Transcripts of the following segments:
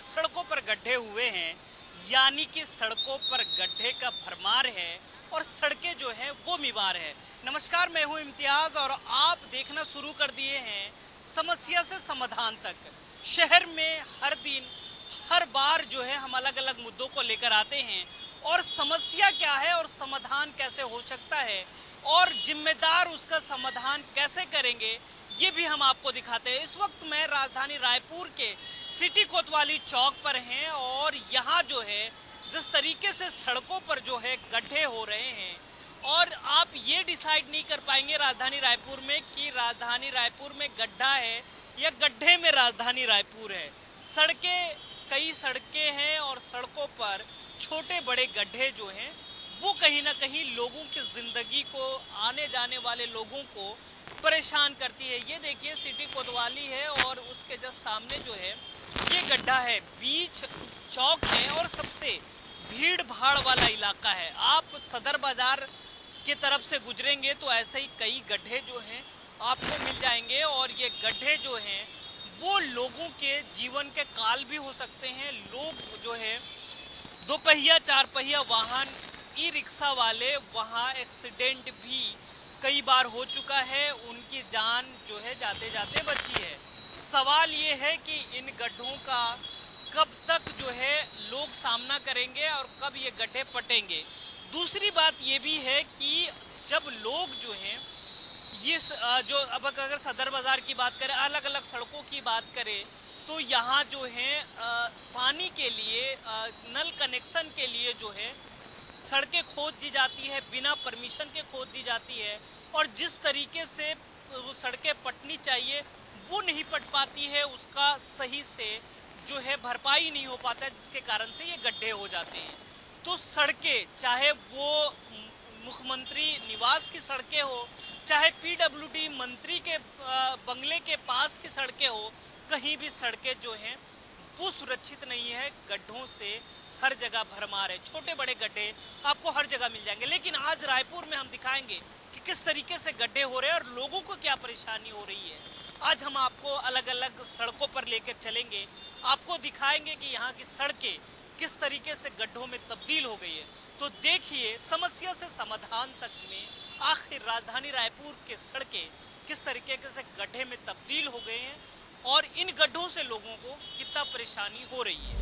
सड़कों पर गड्ढे हुए हैं, यानी कि सड़कों पर गड्ढे का भरमार है और सड़कें जो हैं वो बीमार है। नमस्कार, मैं हूं इम्तियाज और आप देखना शुरू कर दिए हैं समस्या से समाधान तक। शहर में हर दिन हर बार जो है हम अलग अलग मुद्दों को लेकर आते हैं और समस्या क्या है और समाधान कैसे हो सकता है और जिम्मेदार उसका समाधान कैसे करेंगे, ये भी हम आपको दिखाते हैं। इस वक्त मैं राजधानी रायपुर के सिटी कोतवाली चौक पर हैं और यहाँ जो है जिस तरीके से सड़कों पर जो है गड्ढे हो रहे हैं और आप ये डिसाइड नहीं कर पाएंगे राजधानी रायपुर में कि राजधानी रायपुर में गड्ढा है या गड्ढे में राजधानी रायपुर है। सड़कें, कई सड़कें हैं और सड़कों पर छोटे बड़े गड्ढे जो हैं वो कहीं ना कहीं लोगों की ज़िंदगी को, आने जाने वाले लोगों को परेशान करती है। ये देखिए सिटी कोतवाली है और उसके जस्ट सामने जो है ये गड्ढा है, बीच चौक है और सबसे भीड़ भाड़ वाला इलाका है। आप सदर बाजार की तरफ से गुजरेंगे तो ऐसे ही कई गड्ढे जो हैं आपको मिल जाएंगे और ये गड्ढे जो हैं वो लोगों के जीवन के काल भी हो सकते हैं। लोग जो है दो पहिया चार पहिया वाहन, ई रिक्शा वाले, वहाँ एक्सीडेंट भी कई बार हो चुका है, उनकी जान जो है जाते जाते बची है। सवाल ये है कि इन गड्ढों का कब तक जो है लोग सामना करेंगे और कब ये गड्ढे पटेंगे। दूसरी बात ये भी है कि जब लोग जो हैं ये जो अब अगर सदर बाज़ार की बात करें, अलग अलग सड़कों की बात करें तो यहाँ जो है पानी के लिए, नल कनेक्शन के लिए जो है सड़कें खोद दी जाती है, बिना परमिशन के खोद दी जाती है और जिस तरीके से वो सड़कें पटनी चाहिए वो नहीं पट पाती है, उसका सही से जो है भरपाई नहीं हो पाता है, जिसके कारण से ये गड्ढे हो जाते हैं। तो सड़कें, चाहे वो मुख्यमंत्री निवास की सड़कें हो, चाहे पीडब्ल्यूडी मंत्री के बंगले के पास की सड़कें हो, कहीं भी सड़कें जो हैं वो सुरक्षित नहीं है। गड्ढों से हर जगह भरमार है, छोटे बड़े गड्ढे आपको हर जगह मिल जाएंगे। लेकिन आज रायपुर में हम दिखाएंगे कि किस तरीके से गड्ढे हो रहे हैं और लोगों को क्या परेशानी हो रही है। आज हम आपको अलग अलग सड़कों पर लेकर चलेंगे, आपको दिखाएंगे कि यहाँ की सड़कें किस तरीके से गड्ढों में तब्दील हो गई है। तो देखिए समस्या से समाधान तक में आखिर राजधानी रायपुर के सड़कें किस तरीके से गड्ढे में तब्दील हो गए हैं और इन गड्ढों से लोगों को कितना परेशानी हो रही है।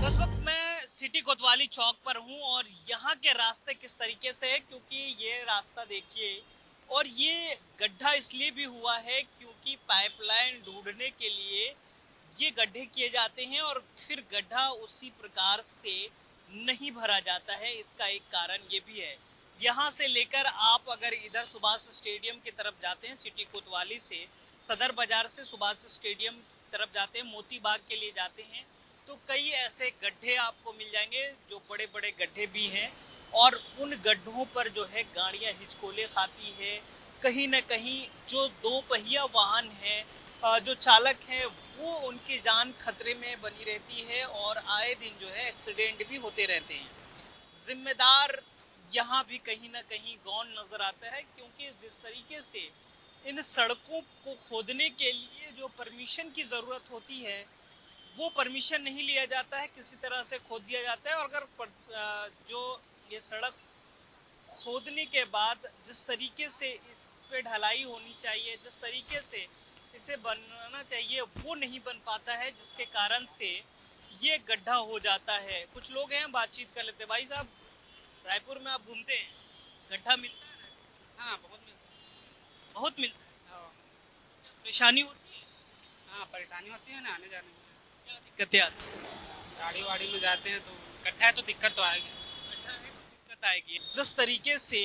उस वक्त मैं सिटी कोतवाली चौक पर हूं और यहाँ के रास्ते किस तरीके से है, क्योंकि ये रास्ता देखिए और ये गड्ढा इसलिए भी हुआ है क्योंकि पाइपलाइन ढूंढने के लिए ये गड्ढे किए जाते हैं और फिर गड्ढा उसी प्रकार से नहीं भरा जाता है। इसका एक कारण ये भी है। यहाँ से लेकर आप अगर इधर सुभाष स्टेडियम की तरफ जाते हैं, सिटी कोतवाली से सदर बाजार से सुभाष स्टेडियम की तरफ जाते हैं, मोती बाग के लिए जाते हैं, तो कई ऐसे गड्ढे आपको मिल जाएंगे जो बड़े बड़े गड्ढे भी हैं और उन गड्ढों पर जो है गाड़ियां हिचकोले खाती है। कहीं ना कहीं जो दो पहिया वाहन है, जो चालक हैं वो, उनकी जान खतरे में बनी रहती है और आए दिन जो है एक्सीडेंट भी होते रहते हैं। जिम्मेदार यहाँ भी कहीं ना कहीं गौन नजर आता है, क्योंकि जिस तरीके से इन सड़कों को खोदने के लिए जो परमिशन की ज़रूरत होती है वो परमिशन नहीं लिया जाता है, किसी तरह से खोद दिया जाता है। और अगर जो ये सड़क खोदने के बाद जिस तरीके से इस पे ढलाई होनी चाहिए, जिस तरीके से इसे बनना चाहिए वो नहीं बन पाता है, जिसके कारण से ये गड्ढा हो जाता है। कुछ लोग हैं, बातचीत कर लेते हैं। भाई साहब, रायपुर में आप घूमते हैं, गड्ढा मिलता है? हाँ, बहुत मिलता है। बहुत मिलता है। हाँ। परेशानी होती है? हाँ, परेशानी होती है ना आने जाने में। क्या दिक्कतें आती हैं? गाड़ी वाड़ी में जाते हैं तो गड्ढा है तो दिक्कत तो आएगी। गड्ढा है तो दिक्कत आएगी। जिस तरीके से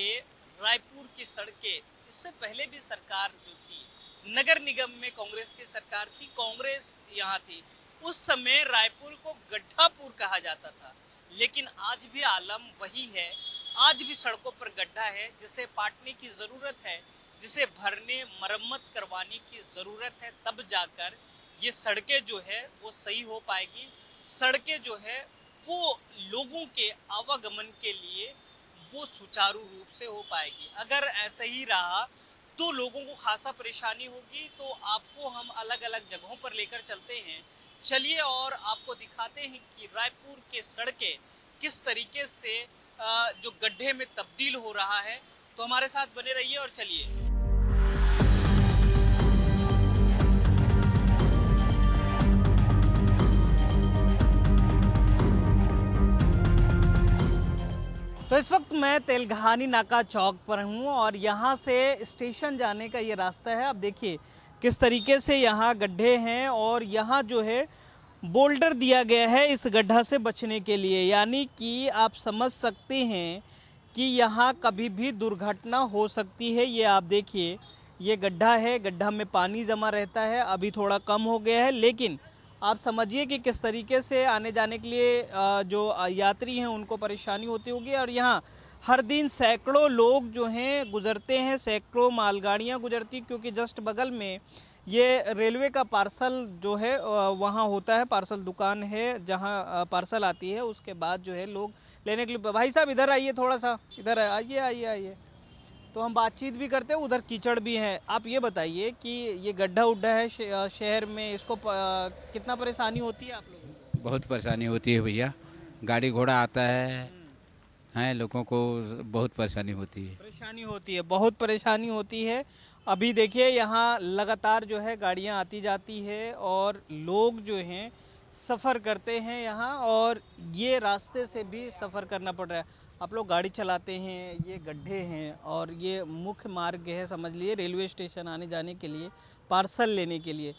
रायपुर की सड़कें, इससे पहले भी सरकार जो थी, नगर निगम में कांग्रेस की सरकार थी, कांग्रेस यहाँ थी, उस समय रायपुर को गड्ढापुर कहा जाता था। लेकिन आज भी आलम वही है, आज भी सड़कों पर गड्ढा है जिसे पाटने की ज़रूरत है, जिसे भरने, मरम्मत करवाने की ज़रूरत है, तब जाकर ये सड़कें जो है वो सही हो पाएगी। सड़कें जो है वो लोगों के आवागमन के लिए वो सुचारू रूप से हो पाएगी। अगर ऐसा ही रहा तो लोगों को खासा परेशानी होगी। तो आपको हम अलग अलग जगहों पर लेकर चलते हैं, चलिए और आपको दिखाते हैं कि रायपुर के सड़कें किस तरीके से जो गड्ढे में तब्दील हो रहा है। तो हमारे साथ बने रहिए और चलिए। तो इस वक्त मैं तेलघानी नाका चौक पर हूँ और यहाँ से स्टेशन जाने का ये रास्ता है। अब देखिए किस तरीके से यहाँ गड्ढे हैं और यहाँ जो है बोल्डर दिया गया है इस गड्ढा से बचने के लिए, यानी कि आप समझ सकते हैं कि यहाँ कभी भी दुर्घटना हो सकती है। ये आप देखिए, ये गड्ढा है, गड्ढा में पानी जमा रहता है, अभी थोड़ा कम हो गया है, लेकिन आप समझिए कि किस तरीके से आने जाने के लिए जो यात्री हैं उनको परेशानी होती होगी। और यहाँ हर दिन सैकड़ों लोग जो हैं गुजरते हैं, सैकड़ों मालगाड़ियाँ गुजरती, क्योंकि जस्ट बगल में ये रेलवे का पार्सल जो है वहाँ होता है, पार्सल दुकान है जहाँ पार्सल आती है, उसके बाद जो है लोग लेने के लिए। भाई साहब इधर आइए, थोड़ा सा इधर आइए आइए आइए, तो हम बातचीत भी करते हैं, उधर कीचड़ भी है। आप ये बताइए कि ये गड्ढा उड्ढा है शहर में, इसको कितना परेशानी होती है आप लोगों को? बहुत परेशानी होती है भैया, गाड़ी घोड़ा आता है लोगों को बहुत परेशानी होती है। परेशानी होती है, बहुत परेशानी होती है। अभी देखिए यहाँ लगातार जो है गाड़ियाँ आती जाती है और लोग जो हैं सफ़र करते हैं यहाँ, और ये रास्ते से भी सफ़र करना पड़ रहा है। आप लोग गाड़ी चलाते हैं, ये गड्ढे हैं और ये मुख्य मार्ग है, समझ लिए रेलवे स्टेशन आने जाने के लिए, पार्सल लेने के लिए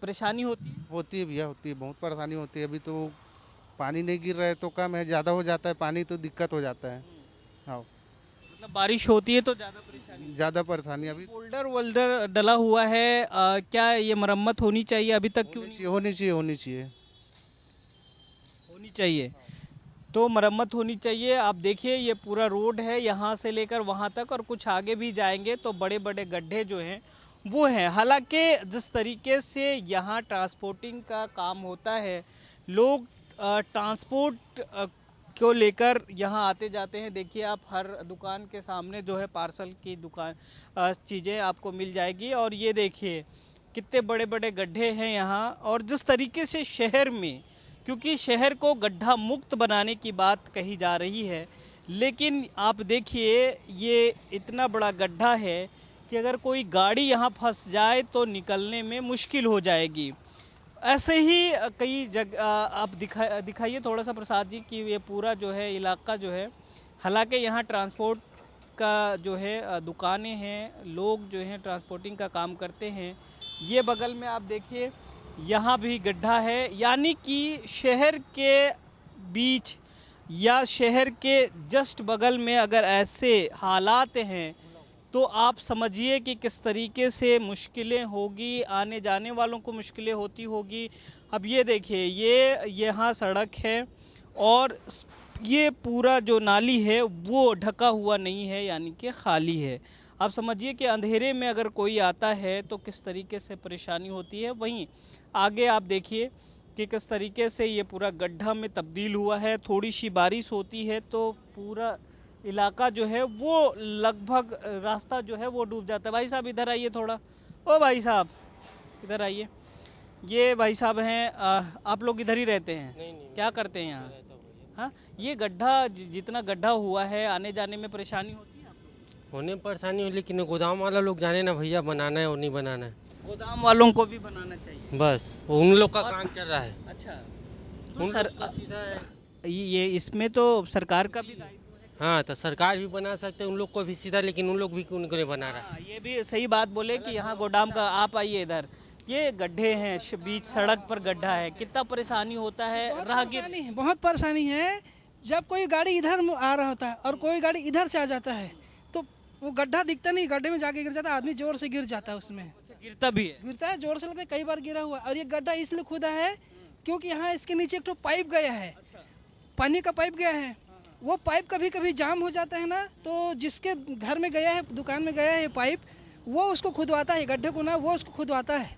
परेशानी होती है भैया, होती है, बहुत परेशानी होती है। अभी तो पानी नहीं गिर रहा है तो कम है, ज़्यादा हो जाता है पानी तो दिक्कत हो जाता है। हाँ, मतलब बारिश होती है तो ज़्यादा परेशानी। अभी बोल्डर वोल्डर डला हुआ है, क्या ये मरम्मत होनी चाहिए? अभी तक क्यों नहीं होनी चाहिए। तो मरम्मत होनी चाहिए। आप देखिए ये पूरा रोड है, यहाँ से लेकर वहाँ तक, और कुछ आगे भी जाएंगे तो बड़े बड़े गड्ढे जो हैं वो हैं। हालांकि जिस तरीके से यहाँ ट्रांसपोर्टिंग का काम होता है, लोग ट्रांसपोर्ट को लेकर यहाँ आते जाते हैं। देखिए आप हर दुकान के सामने जो है पार्सल की दुकान चीज़ें आपको मिल जाएगी। और ये देखिए कितने बड़े बड़े गड्ढे हैं यहाँ। और जिस तरीके से शहर में, क्योंकि शहर को गड्ढा मुक्त बनाने की बात कही जा रही है, लेकिन आप देखिए ये इतना बड़ा गड्ढा है कि अगर कोई गाड़ी यहाँ फंस जाए तो निकलने में मुश्किल हो जाएगी। ऐसे ही कई जगह आप दिखाइए थोड़ा सा प्रसाद जी कि ये पूरा जो है इलाका जो है, हालांकि यहाँ ट्रांसपोर्ट का जो है दुकानें हैं, लोग जो हैं ट्रांसपोर्टिंग का काम करते हैं। ये बगल में आप देखिए यहाँ भी गड्ढा है, यानी कि शहर के बीच या शहर के जस्ट बगल में अगर ऐसे हालात हैं तो आप समझिए कि किस तरीके से मुश्किलें होगी, आने जाने वालों को मुश्किलें होती होगी। अब ये देखिए ये यहाँ सड़क है और ये पूरा जो नाली है वो ढका हुआ नहीं है, यानी कि खाली है। आप समझिए कि अंधेरे में अगर कोई आता है तो किस तरीके से परेशानी होती है। वहीं आगे आप देखिए कि किस तरीके से ये पूरा गड्ढा में तब्दील हुआ है। थोड़ी सी बारिश होती है तो पूरा इलाका जो है वो लगभग रास्ता जो है वो डूब जाता है। भाई साहब इधर आइए थोड़ा, ओ भाई साहब इधर आइए। ये भाई साहब हैं, आप लोग इधर ही रहते हैं? नहीं, क्या करते हैं यहाँ? हाँ, ये गड्ढा जितना गड्ढा हुआ है, आने जाने में परेशानी होती है? होने में परेशानी हो, लेकिन गोदाम वाला लोग जाने ना भैया, बनाना है और नहीं बनाना है। गोदाम वालों को भी बनाना चाहिए, बस उन लोग का काम चल रहा है। अच्छा, उन लोग का सीधा है ये इसमें तो सरकार का भी दायित्व है। हाँ, तो सरकार भी बना सकते हैं उन लोग को भी सीधा, लेकिन उन लोग भी उनको नहीं बना रहा। ये भी सही बात बोले कि यहाँ गोदाम का। आप आइए इधर, ये गड्ढे हैं, बीच सड़क पर गड्ढा है, कितना परेशानी होता है राहगीर। बहुत परेशानी है। जब कोई गाड़ी इधर आ रहा होता है और कोई गाड़ी इधर से आ जाता है तो वो गड्ढा दिखता नहीं, गड्ढे में जाके गिर जाता है, आदमी जोर से गिर जाता है उसमें। गिरता भी है? गिरता है, जोर से लगता है, कई बार गिरा हुआ। और ये गड्ढा इसलिए खुदा है क्योंकि यहाँ इसके नीचे एक तो पाइप गया है, पानी का पाइप गया है। वो पाइप कभी कभी जाम हो जाता है ना, तो जिसके घर में गया है, दुकान में गया है पाइप, वो उसको खुदवाता है, गड्ढे को ना वो उसको खुदवाता है।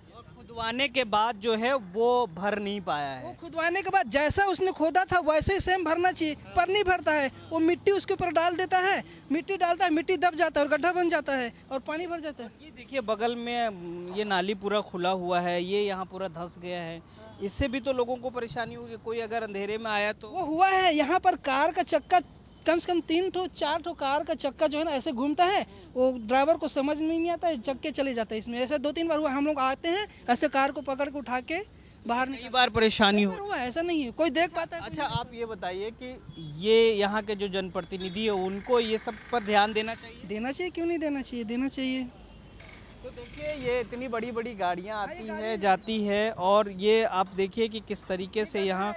खुदवाने के बाद जो है वो भर नहीं पाया वो है। खुदवाने के बाद जैसा उसने खोदा था वैसे ही सेम भरना चाहिए, पर नहीं भरता है। वो मिट्टी उसके ऊपर डाल देता है, मिट्टी डालता है, मिट्टी दब जाता है और गड्ढा बन जाता है और पानी भर जाता है। ये देखिए बगल में ये नाली पूरा खुला हुआ है, ये यहाँ पूरा धंस गया है। इससे भी तो लोगों को परेशानी होगी, कोई अगर अंधेरे में आया तो। वो हुआ है यहाँ पर कार का चक्का कम से कम 3-4 कार का चक्का जो है ना ऐसे घूमता है, वो ड्राइवर को समझ में नहीं आता है, चक्के चले जाता है इसमें। ऐसा 2-3 बार हुआ, हम लोग आते हैं ऐसे कार को पकड़ के उठा के बाहर कई बार परेशानी हो। हुआ, ऐसा नहीं है कोई देख पाता है। अच्छा आप ये बताइए कि ये यहाँ के जो जनप्रतिनिधि है उनको ये सब पर ध्यान देना चाहिए। देना चाहिए, क्यों नहीं देना चाहिए, देना चाहिए। तो देखिए ये इतनी बड़ी बड़ी गाड़ियाँ आती है जाती है और ये आप देखिए कि किस तरीके से यहाँ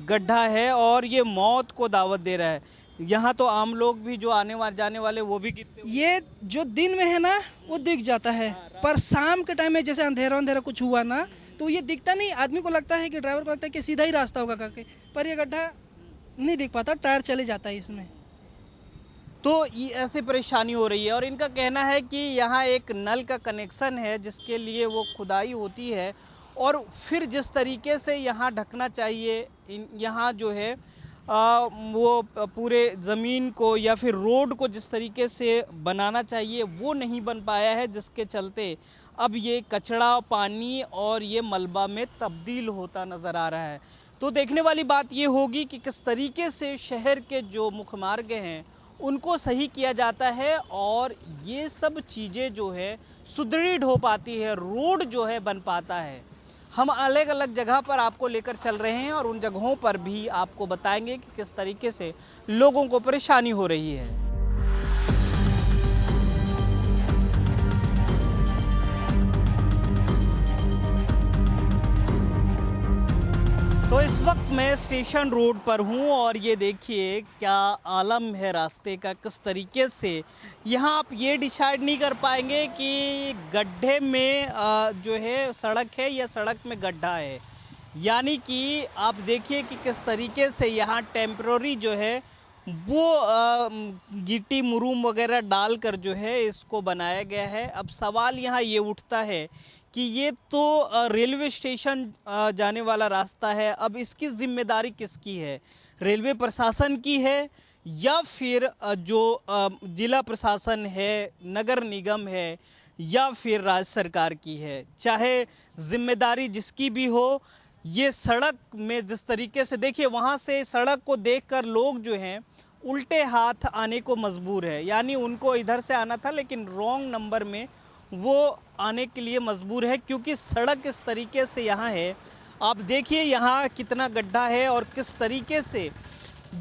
गड्ढा है और ये मौत को दावत दे रहा है। यहाँ तो आम लोग भी जो आने वाले जाने वाले वो भी गिरते हुए। ये जो दिन में है ना वो दिख जाता है, पर शाम के टाइम में जैसे अंधेरा अंधेरा कुछ हुआ ना तो ये दिखता नहीं। आदमी को लगता है कि ड्राइवर को लगता है कि सीधा ही रास्ता होगा करके, पर ये गड्ढा नहीं दिख पाता, टायर चले जाता है इसमें। तो ये ऐसे परेशानी हो रही है और इनका कहना है कि यहाँ एक नल का कनेक्शन है जिसके लिए वो खुदाई होती है और फिर जिस तरीके से यहाँ ढकना चाहिए यहाँ जो है वो पूरे ज़मीन को या फिर रोड को जिस तरीके से बनाना चाहिए वो नहीं बन पाया है, जिसके चलते अब ये कचरा पानी और ये मलबा में तब्दील होता नज़र आ रहा है। तो देखने वाली बात ये होगी कि किस तरीके से शहर के जो मुख्य मार्ग हैं उनको सही किया जाता है और ये सब चीज़ें जो है सुदृढ़ हो पाती है, रोड जो है बन पाता है। हम अलग अलग जगह पर आपको लेकर चल रहे हैं और उन जगहों पर भी आपको बताएंगे कि किस तरीके से लोगों को परेशानी हो रही है। तो इस वक्त मैं स्टेशन रोड पर हूँ और ये देखिए क्या आलम है रास्ते का, किस तरीके से यहाँ आप ये डिसाइड नहीं कर पाएंगे कि गड्ढे में जो है सड़क है या सड़क में गड्ढा है। यानी कि आप देखिए कि किस तरीके से यहाँ टेम्पररी जो है वो गिट्टी मुरूम वगैरह डालकर जो है इसको बनाया गया है। अब सवाल यहाँ ये उठता है कि ये तो रेलवे स्टेशन जाने वाला रास्ता है, अब इसकी जिम्मेदारी किसकी है? रेलवे प्रशासन की है या फिर जो जिला प्रशासन है, नगर निगम है या फिर राज्य सरकार की है? चाहे जिम्मेदारी जिसकी भी हो, ये सड़क में जिस तरीके से देखिए वहाँ से सड़क को देखकर लोग जो हैं उल्टे हाथ आने को मजबूर है। यानी उनको इधर से आना था लेकिन रॉन्ग नंबर में वो आने के लिए मजबूर है क्योंकि सड़क इस तरीके से यहाँ है। आप देखिए यहाँ कितना गड्ढा है और किस तरीके से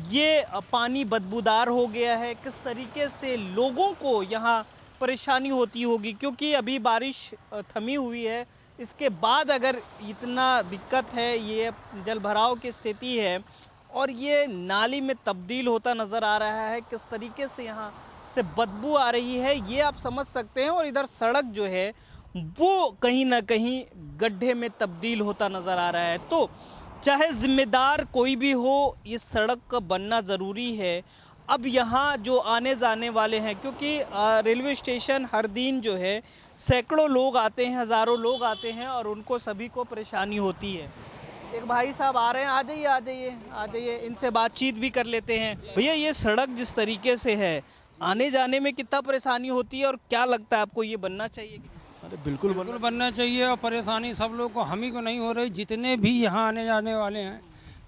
ये पानी बदबूदार हो गया है, किस तरीके से लोगों को यहाँ परेशानी होती होगी क्योंकि अभी बारिश थमी हुई है। इसके बाद अगर इतना दिक्कत है, ये जल भराव की स्थिति है और ये नाली में तब्दील होता नज़र आ रहा है, किस तरीके से यहाँ से बदबू आ रही है ये आप समझ सकते हैं। और इधर सड़क जो है वो कहीं ना कहीं गड्ढे में तब्दील होता नज़र आ रहा है। तो चाहे ज़िम्मेदार कोई भी हो, इस सड़क का बनना ज़रूरी है। अब यहाँ जो आने जाने वाले हैं क्योंकि रेलवे स्टेशन हर दिन जो है सैकड़ों लोग आते हैं, हज़ारों लोग आते हैं और उनको सभी को परेशानी होती है। एक भाई साहब आ रहे हैं, आ जाइए आ जाइए आ जाइए, इनसे बातचीत भी कर लेते हैं। भैया ये सड़क जिस तरीके से है आने जाने में कितना परेशानी होती है और क्या लगता है आपको ये बनना चाहिए? अरे बिल्कुल बनना चाहिए और परेशानी सब लोग को, हम ही को नहीं हो रही, जितने भी यहाँ आने जाने वाले हैं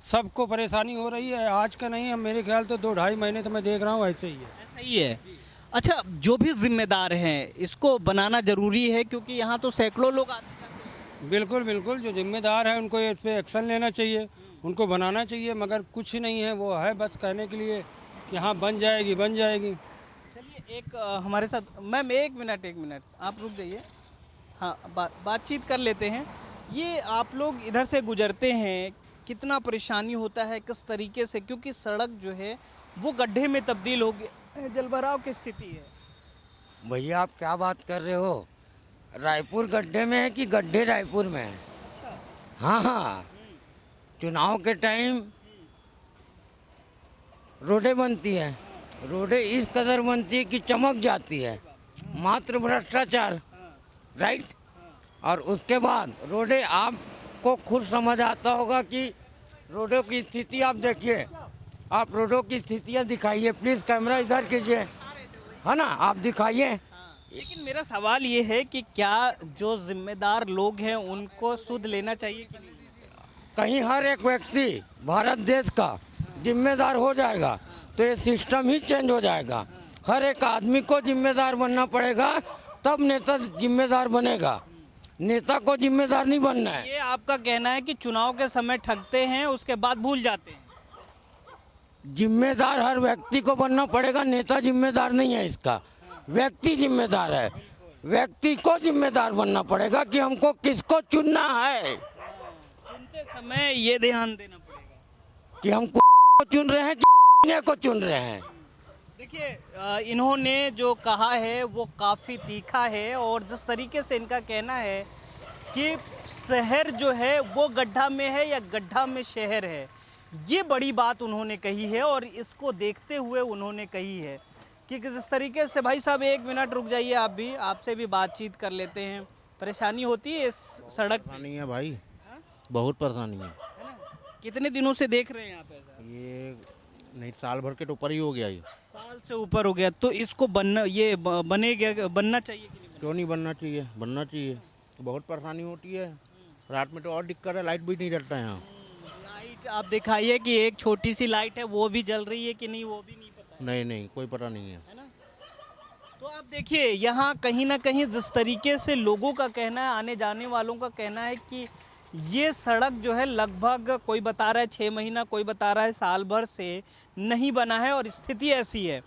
सबको परेशानी हो रही है। आज का नहीं है, मेरे ख्याल तो 2-2.5 महीने तो मैं देख रहा हूँ ऐसे ही है। ऐसा ही है। अच्छा, जो भी जिम्मेदार हैं इसको बनाना ज़रूरी है क्योंकि यहाँ तो सैकड़ों लोग आते जाते हैं। बिल्कुल बिल्कुल, जो जिम्मेदार है उनको इस पर एक्शन लेना चाहिए, उनको बनाना चाहिए, मगर कुछ नहीं है, वो है बस कहने के लिए कि हाँ बन जाएगी बन जाएगी। चलिए एक हमारे साथ मैम एक मिनट आप रुक जाइए। हाँ बातचीत कर लेते हैं। ये आप लोग इधर से गुजरते हैं, कितना परेशानी होता है किस तरीके से, क्योंकि सड़क जो है वो गड्ढे में तब्दील हो गई, जलभराव की स्थिति है। भैया आप क्या बात कर रहे हो? रायपुर गड्ढे में है कि गड्ढे रायपुर में है? हाँ हाँ, चुनाव के टाइम रोडें बनती है, रोडें इस कदर बनती है कि चमक जाती है, मात्र भ्रष्टाचार, राइट। और उसके बाद रोडें आपको खुद समझ आता होगा कि रोडों की स्थिति आप देखिए, आप रोडों की स्थितियाँ दिखाइए प्लीज़, कैमरा इधर कीजिए, है ना, आप दिखाइए। लेकिन मेरा सवाल ये है कि क्या जो जिम्मेदार लोग हैं उनको सुध लेना चाहिए कि नहीं? कहीं हर एक व्यक्ति भारत देश का जिम्मेदार हो जाएगा तो ये सिस्टम ही चेंज हो जाएगा। हर एक आदमी को जिम्मेदार बनना पड़ेगा, तब नेता जिम्मेदार बनेगा। नेता को जिम्मेदार नहीं बनना है। ये आपका कहना है कि चुनाव के समय ठगते हैं, उसके बाद भूल जाते हैं। जिम्मेदार हर व्यक्ति को बनना पड़ेगा, नेता जिम्मेदार नहीं है इसका, व्यक्ति जिम्मेदार है। व्यक्ति को जिम्मेदार बनना पड़ेगा कि हमको किसको चुनना है, चुनते समय ये ध्यान देना पड़ेगा कि हम को चुन रहे हैं कि को चुन रहे हैं। देखिए इन्होंने जो कहा है वो काफ़ी तीखा है, और जिस तरीके से इनका कहना है कि शहर जो है वो गड्ढा में है या गड्ढा में शहर है, ये बड़ी बात उन्होंने कही है। और इसको देखते हुए उन्होंने कही है कि जिस तरीके से, भाई साहब 1 मिनट रुक जाइए, आप भी, आपसे भी बातचीत कर लेते हैं। परेशानी होती है इस सड़क पे? परेशानी है भाई, बहुत परेशानी है। है ना? कितने दिनों से देख रहे हैं आप ऐसा? ये नहीं, साल भर के तो ऊपर ही हो गया ये। साल से ऊपर हो गया। तो इसको बनना, ये बनेगा, बनना चाहिए कि नहीं? क्यों नहीं बनना चाहिए, बनना चाहिए। बहुत परेशानी होती है, रात में तो और दिक्कत है, लाइट भी नहीं रहता है यहाँ। लाइट आप दिखाइए कि एक छोटी सी लाइट है, वो भी जल रही है कि नहीं, वो भी नहीं पता नहीं नहीं, कोई पता नहीं है। है ना? तो आप देखिए यहाँ कहीं ना कहीं जिस तरीके से लोगों का कहना है, आने जाने वालों का कहना है कि ये सड़क जो है लगभग, कोई बता रहा है 6 महीना, कोई बता रहा है साल भर से नहीं बना है, और स्थिति ऐसी है।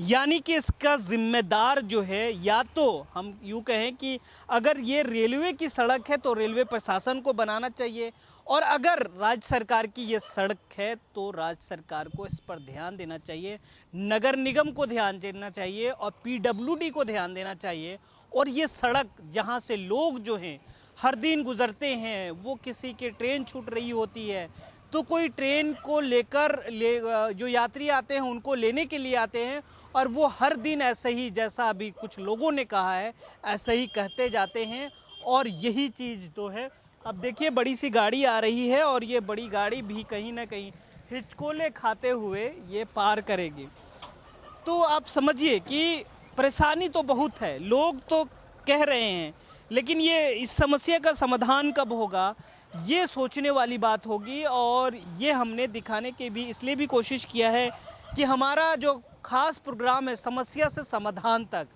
यानी कि इसका जिम्मेदार जो है, या तो हम यूँ कहें कि अगर ये रेलवे की सड़क है तो रेलवे प्रशासन को बनाना चाहिए, और अगर राज्य सरकार की ये सड़क है तो राज्य सरकार को इस पर ध्यान देना चाहिए, नगर निगम को ध्यान देना चाहिए, और पीडब्ल्यूडी को ध्यान देना चाहिए। और ये सड़क जहाँ से लोग जो हैं हर दिन गुजरते हैं, वो किसी की ट्रेन छूट रही होती है तो कोई ट्रेन को लेकर जो यात्री आते हैं उनको लेने के लिए आते हैं, और वो हर दिन ऐसे ही, जैसा अभी कुछ लोगों ने कहा है, ऐसे ही कहते जाते हैं। और यही चीज़ तो है। अब देखिए बड़ी सी गाड़ी आ रही है, और ये बड़ी गाड़ी भी कहीं ना कहीं हिचकोले खाते हुए ये पार करेगी। तो आप समझिए कि परेशानी तो बहुत है, लोग तो कह रहे हैं, लेकिन ये इस समस्या का समाधान कब होगा, ये सोचने वाली बात होगी। और ये हमने दिखाने की भी इसलिए भी कोशिश किया है कि हमारा जो खास प्रोग्राम है समस्या से समाधान तक,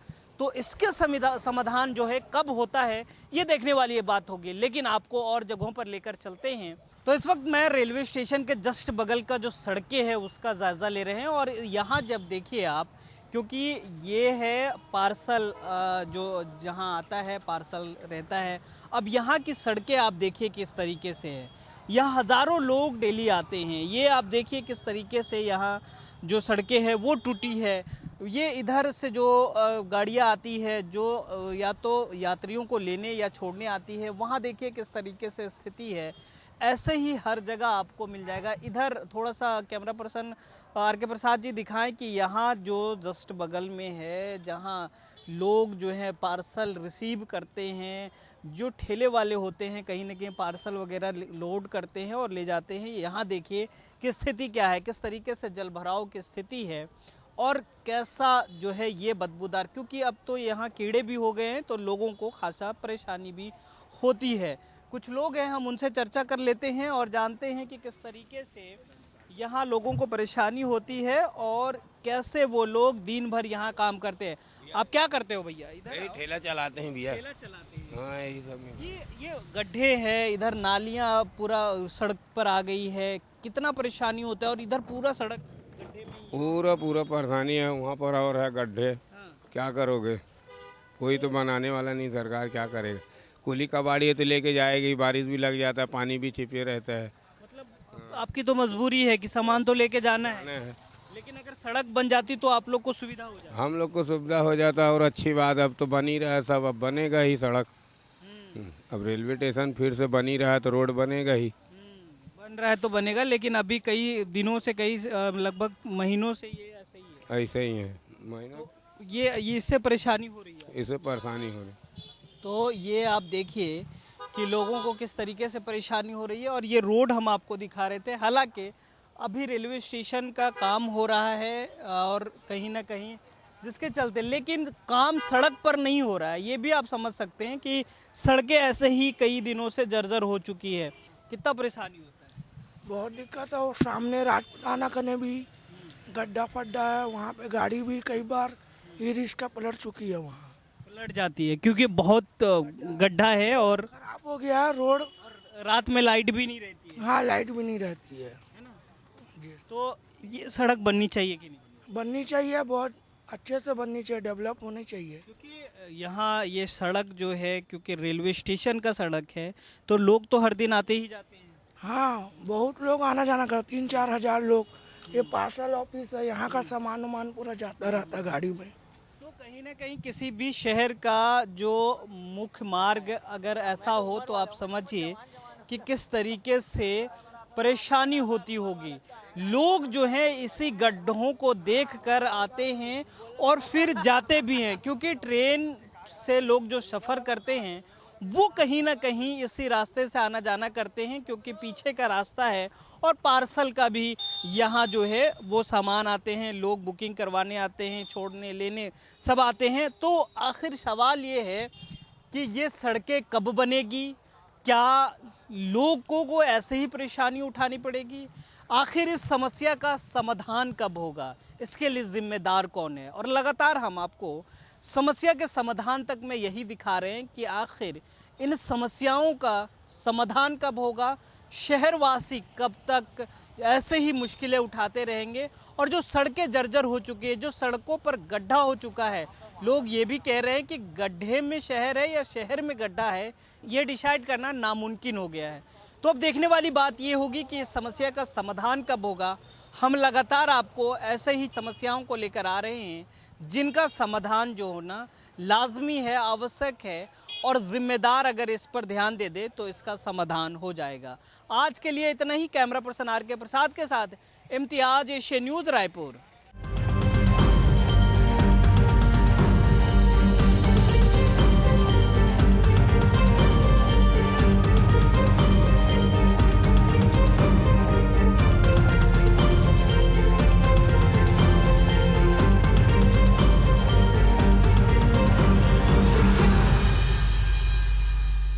तो इसके समाधान जो है कब होता है ये देखने वाली ये बात होगी। लेकिन आपको और जगहों पर लेकर चलते हैं। तो इस वक्त मैं रेलवे स्टेशन के जस्ट बगल का जो सड़कें हैं उसका जायज़ा ले रहे हैं। और यहाँ जब देखिए आप, क्योंकि ये है पार्सल, जो जहाँ आता है पार्सल रहता है। अब यहाँ की सड़कें आप देखिए किस तरीके से है, यहाँ हज़ारों लोग डेली आते हैं। ये आप देखिए किस तरीके से यहाँ जो सड़कें हैं वो टूटी है। ये इधर से जो गाड़ियाँ आती है, जो या तो यात्रियों को लेने या छोड़ने आती है, वहाँ देखिए किस तरीके से स्थिति है। ऐसे ही हर जगह आपको मिल जाएगा। इधर थोड़ा सा camera person R K. Prasad ji दिखाएं कि यहाँ जो जस्ट बगल में है, जहाँ लोग जो हैं पार्सल रिसीव करते हैं, जो ठेले वाले होते हैं कहीं ना कहीं पार्सल वगैरह लोड करते हैं और ले जाते हैं। यहाँ देखिए कि स्थिति क्या है, किस तरीके से जल भराव की स्थिति है, और कैसा जो है ये बदबूदार, क्योंकि अब तो यहाँ कीड़े भी हो गए हैं तो लोगों को खासा परेशानी भी होती है। कुछ लोग हैं, हम उनसे चर्चा कर लेते हैं और जानते हैं कि किस तरीके से यहाँ लोगों को परेशानी होती है और कैसे वो लोग दिन भर यहाँ काम करते हैं। आप क्या करते हो भैया? इधर ठेला चलाते हैं भैया। ठेला चलाते हैं। हाँ, यही सब में। ये गड्ढे हैं, इधर नालियाँ पूरा सड़क पर आ गई है, कितना परेशानी होता है। और इधर पूरा सड़क गड्ढे में ही पूरा परेशानी है। वहाँ पर और है गड्ढे। क्या करोगे, कोई तो बनाने वाला नहीं, सरकार क्या करेगा। कुली कबाड़ी है तो लेके जाएगी, बारिश भी लग जाता है, पानी भी छिपे रहता है। मतलब आपकी तो मजबूरी है कि सामान तो लेके जाना है। लेकिन अगर सड़क बन जाती तो आप लोग को सुविधा हो जाती। हम लोग को सुविधा हो जाता है और अच्छी बात। अब तो बन ही रहा है सब, अब बनेगा ही सड़क। अब रेलवे स्टेशन फिर से बन ही रहा है तो रोड बनेगा ही। बन रहा है तो बनेगा, लेकिन अभी कई दिनों से, कई लगभग महीनों से ये ऐसे ही है। ऐसे ही है, महीनों ये इससे परेशानी हो रही है। इससे परेशानी हो रही। तो ये आप देखिए कि लोगों को किस तरीके से परेशानी हो रही है। और ये रोड हम आपको दिखा रहे थे, हालांकि अभी रेलवे स्टेशन का काम हो रहा है और कहीं ना कहीं जिसके चलते, लेकिन काम सड़क पर नहीं हो रहा है। ये भी आप समझ सकते हैं कि सड़कें ऐसे ही कई दिनों से जर्जर हो चुकी है। कितना परेशानी होता है? बहुत दिक्कत है। और सामने राजपुताना कने भी गड्ढा पड्डा है, वहाँ पे गाड़ी भी कई बार ई रिक्शा पलट चुकी है, वहाँ पलट जाती है क्योंकि बहुत गड्ढा है और खराब हो गया है रोड। रात में लाइट भी नहीं रहती है। हाँ, लाइट भी नहीं रहती है ना? तो ये सड़क बननी चाहिए कि नहीं? बननी चाहिए, बहुत अच्छे से बननी चाहिए, डेवलप होनी चाहिए। क्योंकि यहाँ ये सड़क जो है, क्योंकि रेलवे स्टेशन का सड़क है, तो लोग तो हर दिन आते ही जाते हैं। हाँ, बहुत लोग आना जाना करते, 3-4 हज़ार लोग। ये पार्सल ऑफिस है, यहाँ का सामान वामान पूरा जाता रहता है गाड़ी में। तो कहीं ना कहीं किसी भी शहर का जो मुख्य मार्ग अगर ऐसा हो तो आप समझिए कि किस तरीके से परेशानी होती होगी। लोग जो हैं इसी गड्ढों को देखकर आते हैं और फिर जाते भी हैं, क्योंकि ट्रेन से लोग जो सफ़र करते हैं वो कहीं ना कहीं इसी रास्ते से आना जाना करते हैं, क्योंकि पीछे का रास्ता है और पार्सल का भी यहाँ जो है वो सामान आते हैं, लोग बुकिंग करवाने आते हैं, छोड़ने लेने सब आते हैं। तो आखिर सवाल ये है कि ये सड़कें कब बनेगी? क्या लोगों को ऐसे ही परेशानी उठानी पड़ेगी? आखिर इस समस्या का समाधान कब होगा? इसके लिए जिम्मेदार कौन है? और लगातार हम आपको समस्या के समाधान तक में यही दिखा रहे हैं कि आखिर इन समस्याओं का समाधान कब होगा, शहरवासी कब तक ऐसे ही मुश्किलें उठाते रहेंगे। और जो सड़कें जर्जर हो चुकी है, जो सड़कों पर गड्ढा हो चुका है, लोग ये भी कह रहे हैं कि गड्ढे में शहर है या शहर में गड्ढा है, ये डिसाइड करना नामुमकिन हो गया है। तो अब देखने वाली बात ये होगी कि इस समस्या का समाधान कब होगा। हम लगातार आपको ऐसे ही समस्याओं को लेकर आ रहे हैं जिनका समाधान जो होना लाजमी है, आवश्यक है, और जिम्मेदार अगर इस पर ध्यान दे तो इसका समाधान हो जाएगा। आज के लिए इतना ही। कैमरा पर्सन आर के प्रसाद के साथ इम्तियाज, एशियन न्यूज़, रायपुर।